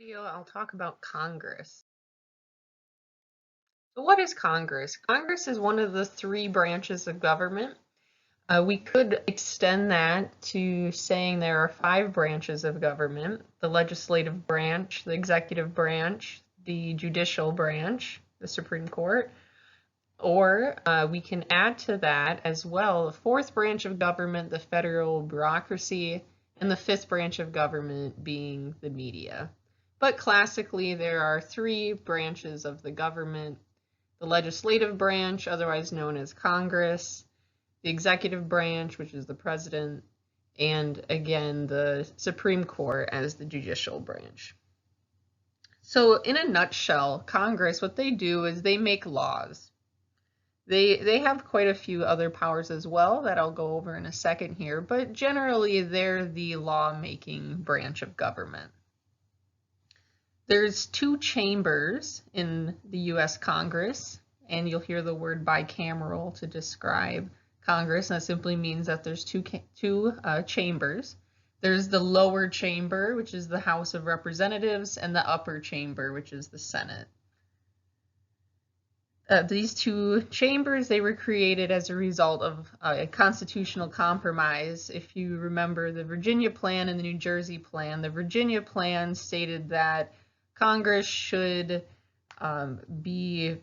Video, I'll talk about Congress. So what is Congress? Congress is one of the three branches of government. We could extend that to saying there are five branches of government: the legislative branch, the executive branch, the judicial branch, the Supreme Court, or we can add to that as well the fourth branch of government, the federal bureaucracy, and the fifth branch of government being the media. But classically, there are three branches of the government: the legislative branch, otherwise known as Congress, the executive branch, which is the president, and again, the Supreme Court as the judicial branch. So in a nutshell, Congress, what they do is they make laws. They have quite a few other powers as well that I'll go over in a second here, but generally they're the lawmaking branch of government. There's two chambers in the US Congress, and you'll hear the word bicameral to describe Congress. And that simply means that there's two chambers. There's the lower chamber, which is the House of Representatives, and the upper chamber, which is the Senate. These two chambers, they were created as a result of a constitutional compromise. If you remember the Virginia Plan and the New Jersey Plan, the Virginia Plan stated that Congress should be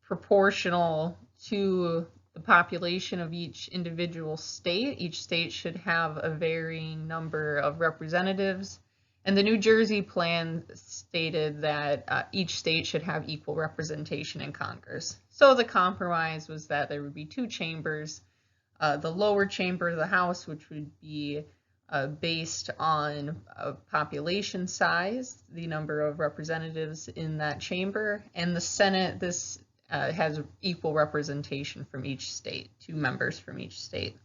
proportional to the population of each individual state. Each state should have a varying number of representatives. And the New Jersey Plan stated that each state should have equal representation in Congress. So the compromise was that there would be two chambers, the lower chamber of the House, which would be based on population size, the number of representatives in that chamber, and the Senate, this has equal representation from each state, two members from each state.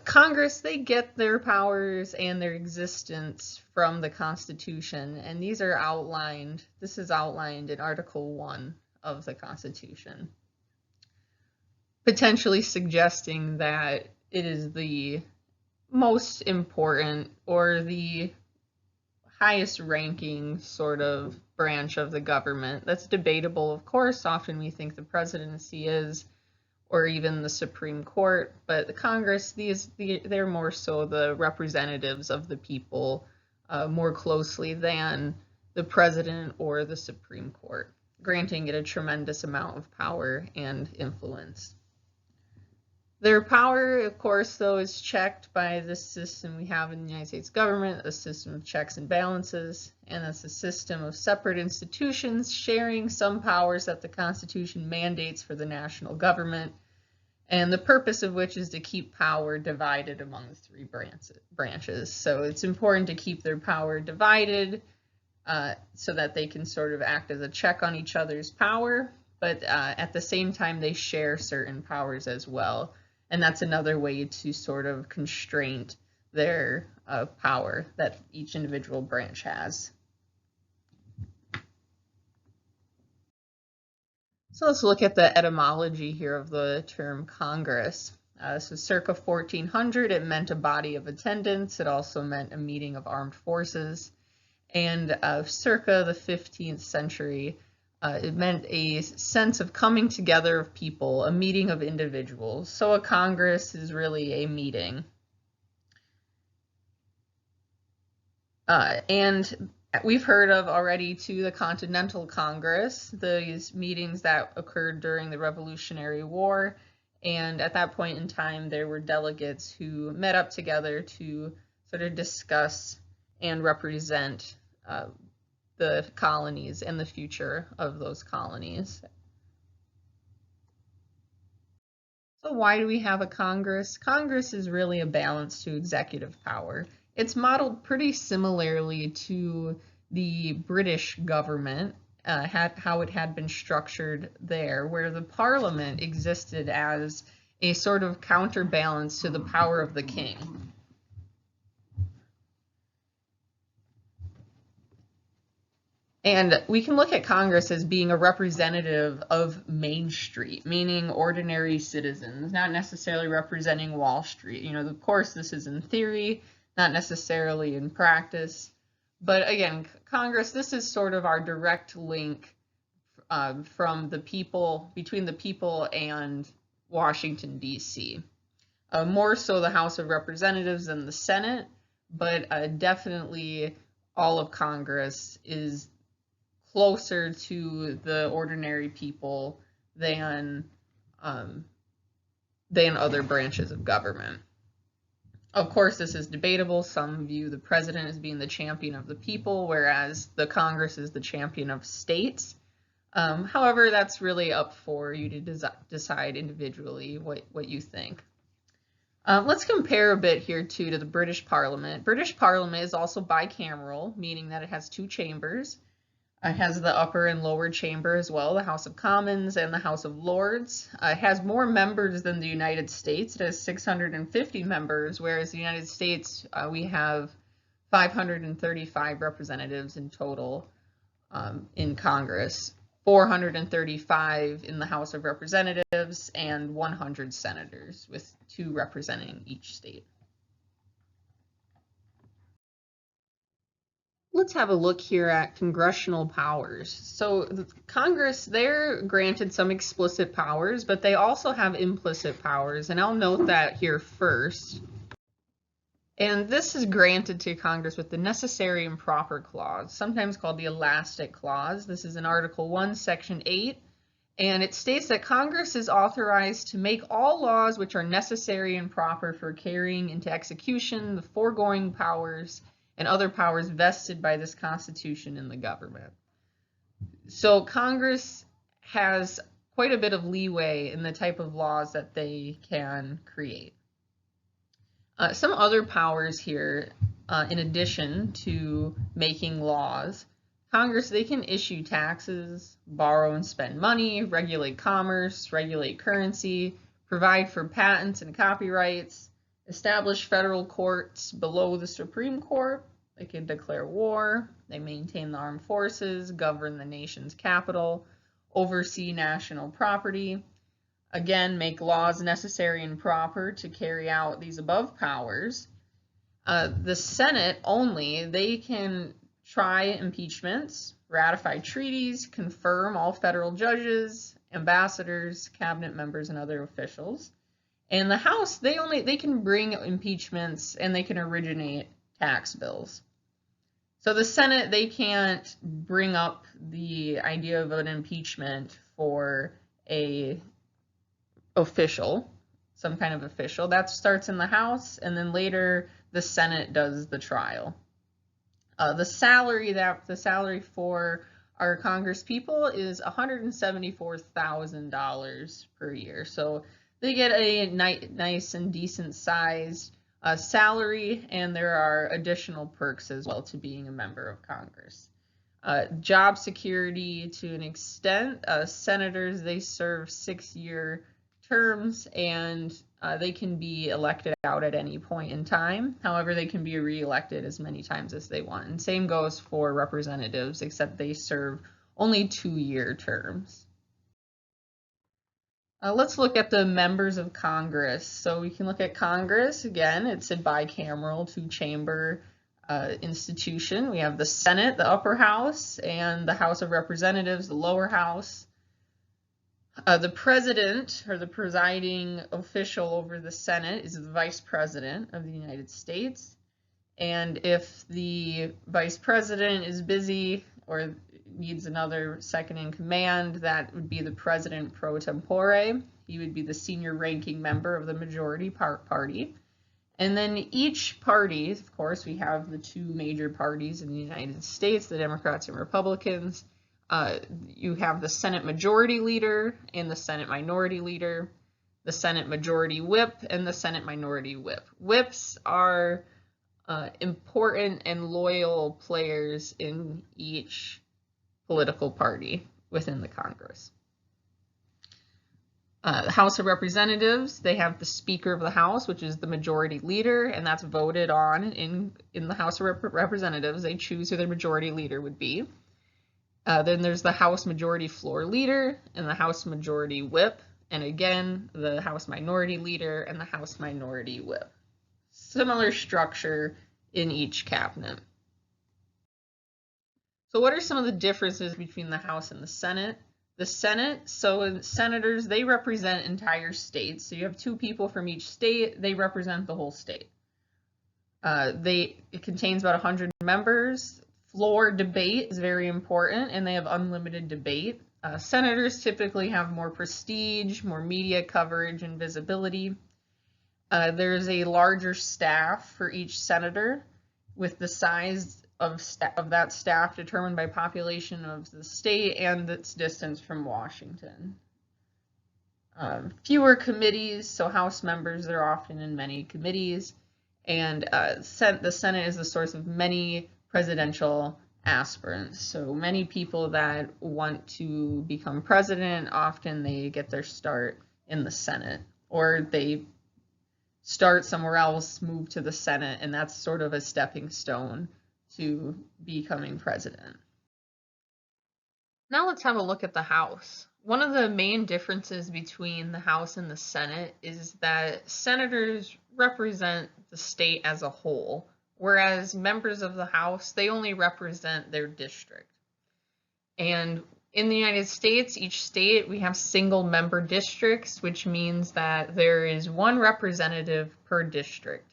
Congress, they get their powers and their existence from the Constitution, and these are outlined, this is outlined in Article 1 of the Constitution, potentially suggesting that it is the most important or the highest ranking sort of branch of the government. That's debatable, of course. Often we think the presidency is, or even the Supreme Court, but the Congress, they're more so the representatives of the people more closely than the president or the Supreme Court, granting it a tremendous amount of power and influence. Their power, of course, though, is checked by the system we have in the United States government, a system of checks and balances, and it's a system of separate institutions sharing some powers that the Constitution mandates for the national government, and the purpose of which is to keep power divided among the three branches. So it's important to keep their power divided so that they can sort of act as a check on each other's power, but at the same time they share certain powers as well. And that's another way to sort of constrain their power that each individual branch has. So let's look at the etymology here of the term Congress. So circa 1400, it meant a body of attendants. It also meant a meeting of armed forces. And circa the 15th century, it meant a sense of coming together of people, a meeting of individuals. So a Congress is really a meeting. And we've heard of already too the Continental Congress, these meetings that occurred during the Revolutionary War. And at that point in time, there were delegates who met up together to sort of discuss and represent the colonies and the future of those colonies. So why do we have a Congress? Congress is really a balance to executive power. It's modeled pretty similarly to the British government, how it had been structured there, where the Parliament existed as a sort of counterbalance to the power of the king. And we can look at Congress as being a representative of Main Street, meaning ordinary citizens, not necessarily representing Wall Street. You know, of course, this is in theory, not necessarily in practice, But again, Congress, this is sort of our direct link from the people, between the people and Washington, D.C. More so the House of Representatives than the Senate, but definitely all of Congress is closer to the ordinary people than other branches of government. Of course, this is debatable. Some view the president as being the champion of the people, whereas the Congress is the champion of states. However, that's really up for you to decide individually what you think. Let's compare a bit here too to the British Parliament. British Parliament is also bicameral, meaning that it has two chambers. It has the upper and lower chamber as well, the House of Commons and the House of Lords. It has more members than the United States. It has 650 members, whereas the United States, we have 535 representatives in total in Congress, 435 in the House of Representatives, and 100 senators, with 2 representing each state. Let's have a look here at congressional powers. So Congress, they're granted some explicit powers, but they also have implicit powers, and I'll note that here first. And this is granted to Congress with the necessary and proper clause, sometimes called the elastic clause. This is in Article 1, Section 8, and it states that Congress is authorized to make all laws which are necessary and proper for carrying into execution the foregoing powers and other powers vested by this Constitution in the government. So Congress has quite a bit of leeway in the type of laws that they can create. Some other powers here, in addition to making laws, Congress, they can issue taxes, borrow and spend money, regulate commerce, regulate currency, provide for patents and copyrights, establish federal courts below the Supreme Court. They can declare war, they maintain the armed forces, govern the nation's capital, oversee national property, again, make laws necessary and proper to carry out these above powers. The Senate only, they can try impeachments, ratify treaties, confirm all federal judges, ambassadors, cabinet members, and other officials. And the House, they can bring impeachments and they can originate tax bills. So the Senate, they can't bring up the idea of an impeachment for a official, some kind of official. That starts in the House, and then later the Senate does the trial. The salary for our Congress people is $174,000 per year. So they get a nice and decent sized salary, and there are additional perks as well to being a member of Congress. Job security to an extent. Senators, they serve 6-year terms, and they can be elected out at any point in time. However, they can be re-elected as many times as they want. And same goes for representatives, except they serve only 2-year terms. Let's look at the members of Congress. So we can look at Congress. Again, it's a bicameral, 2-chamber institution. We have the Senate, the upper house, and the House of Representatives, the lower house. The president, or the presiding official over the Senate, is the vice president of the United States. And if the vice president is busy or needs another second in command, that would be the president pro tempore. He would be the senior ranking member of the majority party. And then each party, of course, we have the 2 major parties in the United States, the Democrats and Republicans. You have the Senate Majority Leader and the Senate Minority Leader, the Senate Majority Whip, and the Senate Minority Whip. Whips are important and loyal players in each political party within the Congress. The House of Representatives, they have the Speaker of the House, which is the Majority Leader, and that's voted on in the House of Representatives. They choose who their Majority Leader would be. Then there's the House Majority Floor Leader and the House Majority Whip, and again, the House Minority Leader and the House Minority Whip. Similar structure in each cabinet. So what are some of the differences between the House and the Senate? The Senate, so senators, they represent entire states. So you have 2 people from each state, they represent the whole state. It contains about 100 members. Floor debate is very important, and they have unlimited debate. Senators typically have more prestige, more media coverage and visibility. There's a larger staff for each senator, with the size of that staff determined by population of the state and its distance from Washington. Fewer committees, so House members, they're often in many committees, and the Senate is the source of many presidential aspirants. So many people that want to become president, often they get their start in the Senate, or they start somewhere else, move to the Senate, and that's sort of a stepping stone to becoming president. Now let's have a look at the House. One of the main differences between the House and the Senate is that senators represent the state as a whole, whereas members of the House, they only represent their district. And in the United States, each state, we have single member districts, which means that there is one representative per district.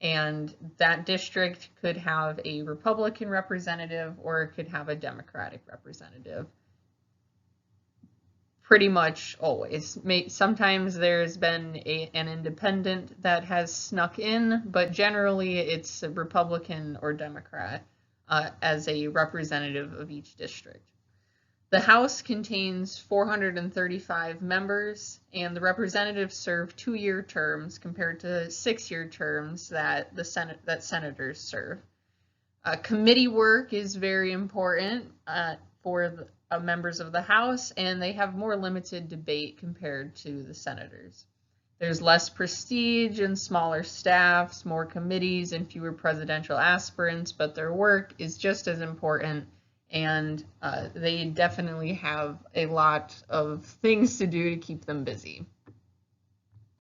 And that district could have a Republican representative or it could have a Democratic representative. Pretty much always. Sometimes there's been an independent that has snuck in, but generally it's a Republican or Democrat as a representative of each district. The House contains 435 members, and the representatives serve 2-year terms compared to 6-year terms that senators serve. Committee work is very important for the members of the House, and they have more limited debate compared to the senators. There's less prestige and smaller staffs, more committees, and fewer presidential aspirants, but their work is just as important, and they definitely have a lot of things to do to keep them busy.